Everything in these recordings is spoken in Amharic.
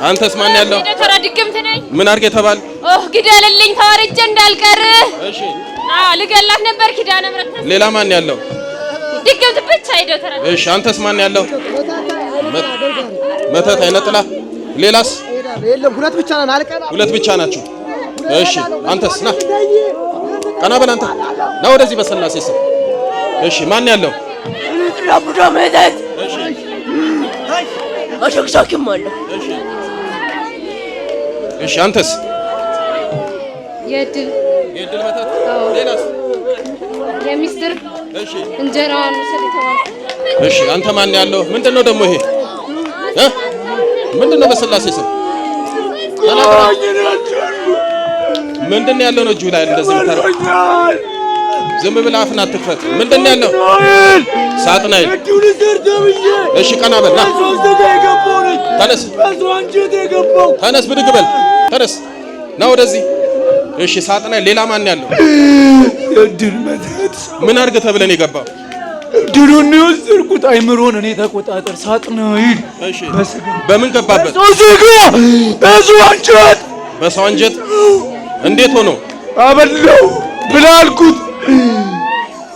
አንተስ ማን ያለው? ተራድቅምት ነኝ። ምን አርገ ተባል? ግደልልኝ ተዋርጄ እንዳልቀር። እሺ ልገላት ነበር ኪዳነ ምሕረት። ሌላ ማን ያለው? ድግምት ብቻ ሄደው ተራ። እሺ አንተስ ማን ያለው? መተት አይነጥላ። ሌላስ? የለም ሁለት ብቻ ነን አልቀና። ሁለት ብቻ ናችሁ። እሺ አንተስ ና ቀና በል አንተ ና ወደዚህ በሰላሴ ስም። እሺ ማን ያለው? ረቡዳ መተት። እሺ አሸክሳኪም አለ። እሺ እሺ አንተስ? የድል መተት። ሌላስ? የሚስጥር እሺ እንጀራዋን ሰልተዋል። እሺ አንተ ማን ያለው? ምንድነው ደግሞ ይሄ? ምንድነው በሰላሴ ስም? ምንድነው ያለው ነው እጁ ላይ እንደዚህ ምታረግ? ዝም ብለህ አፍን አትክፈት። ምንድነው ያለው? ሳጥናኤል። እሺ ቀና በል ና ተነስ፣ ተነስ ብድግ በል ተነስ ና ወደዚህ። እሺ ሳጥናኤል። ሌላ ማን ያለው? የድል መተት። ምን አድርገህ ተብለን የገባው? ድሉን የወሰድኩት አይምሮን እኔ ተቆጣጠር። ሳጥናኤል። እሺ በምን ገባበት? በሰው አንጀት። በሰው አንጀት እንዴት ሆኖ? አበላው ብላ አልኩት።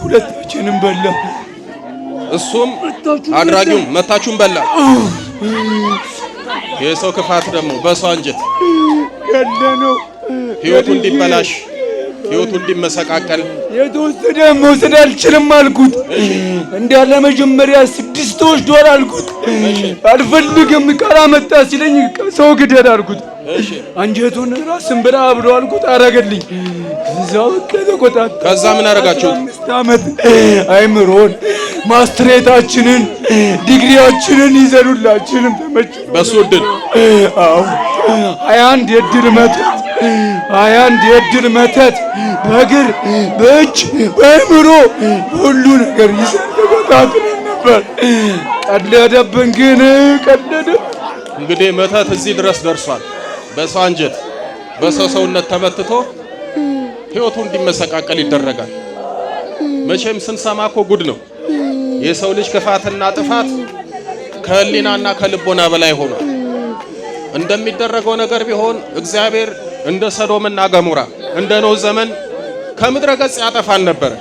ሁለታችንም በላ። እሱም አድራጊውም መታችሁም በላ። የሰው ክፋት ደግሞ በሰው አንጀት ገለነው። ህይወቱ እንዲበላሽ ህይወቱ እንዲመሰቃቀል። የተወሰደ መውሰድ አልችልም አልኩት። እንዳለ መጀመሪያ 6 ተወስዷል አልኩት። አልፈልግም ቃል አመጣ ሲለኝ ሰው ግደል አልኩት። አንጀቱን ራስን ብላ አብሎ አልኩት። አረገልኝ። ከዛው ከተቆጣጣ። ከዛ ምን አረጋችሁ? 5 ዓመት አይምሮን ማስትሬታችንን ዲግሪያችንን ይዘሉላችንም ተመች በሱ ድል። አዎ 21 የድል መተት 21 የድል መተት በእግር በእጅ በአይምሮ ሁሉ ነገር ይዘልበታል ነበር። ቀለደብን ግን ቀለደ። እንግዲህ መተት እዚህ ድረስ ደርሷል። በሰው አንጀት በሰው ሰውነት ተመትቶ ህይወቱ እንዲመሰቃቀል ይደረጋል። መቼም ስንሰማ እኮ ጉድ ነው። የሰው ልጅ ክፋትና ጥፋት ከህሊናና ከልቦና በላይ ሆኗል። እንደሚደረገው ነገር ቢሆን እግዚአብሔር እንደ ሰዶምና ገሞራ እንደ ኖህ ዘመን ከምድረ ገጽ ያጠፋን ነበር።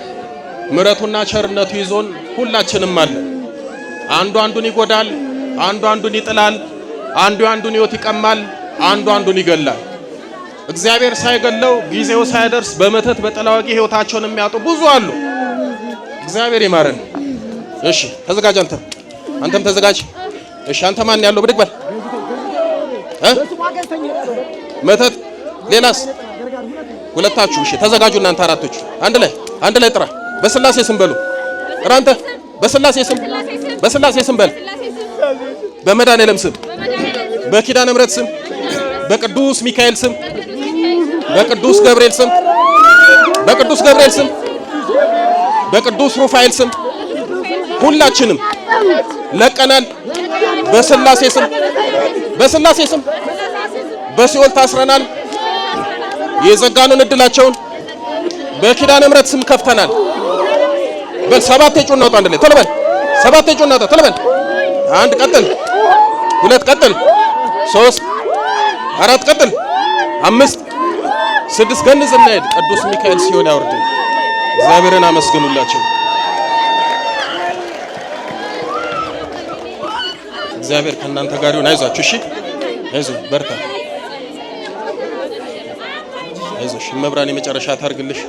ምሕረቱና ቸርነቱ ይዞን ሁላችንም አለ። አንዱ አንዱን ይጎዳል፣ አንዱ አንዱን ይጥላል፣ አንዱ አንዱን ህይወት ይቀማል፣ አንዱ አንዱን ይገላል። እግዚአብሔር ሳይገለው ጊዜው ሳይደርስ በመተት በጠላዋቂ ህይወታቸውን የሚያጡ ብዙ አሉ። እግዚአብሔር ይማረን። እሺ ተዘጋጅ። አንተም ተዘጋጅ። እሺ አንተ ማን ያለው? ብድግ በል። መተት። ሌላስ? ሁለታችሁ። እሺ ተዘጋጁ እናንተ አራቶች። አንድ ላይ ጥራ። በስላሴ ስም በሉ። ጥራ አንተ። በስላሴ ስም በል። በመድኃኔዓለም ስም፣ በኪዳነ ምሕረት ስም፣ በቅዱስ ሚካኤል ስም፣ በቅዱስ ገብርኤል ስም፣ በቅዱስ ሩፋኤል ስም ሁላችንም ለቀናል። በስላሴ ስም በሲኦል ታስረናል። የዘጋኑን እድላቸውን በኪዳነ ምሕረት ስም ከፍተናል። በል 7 የጮና ወጣ። አንድ ላይ ቶሎ በል። 7 የጮና ወጣ። ቶሎ በል። 1 ቀጥል፣ 2 ቀጥል፣ 3 4 ቀጥል፣ 5 6 ገንዝ እናሄድ። ቅዱስ ሚካኤል ሲኦል ያወርድ። እግዚአብሔርን አመስግኑላቸው። እግዚአብሔር ከእናንተ ጋር ይሁን። አይዟችሁ። እሺ አይዞህ፣ በርታ። አይዞሽ። መብራን የመጨረሻ ታርግልሽ።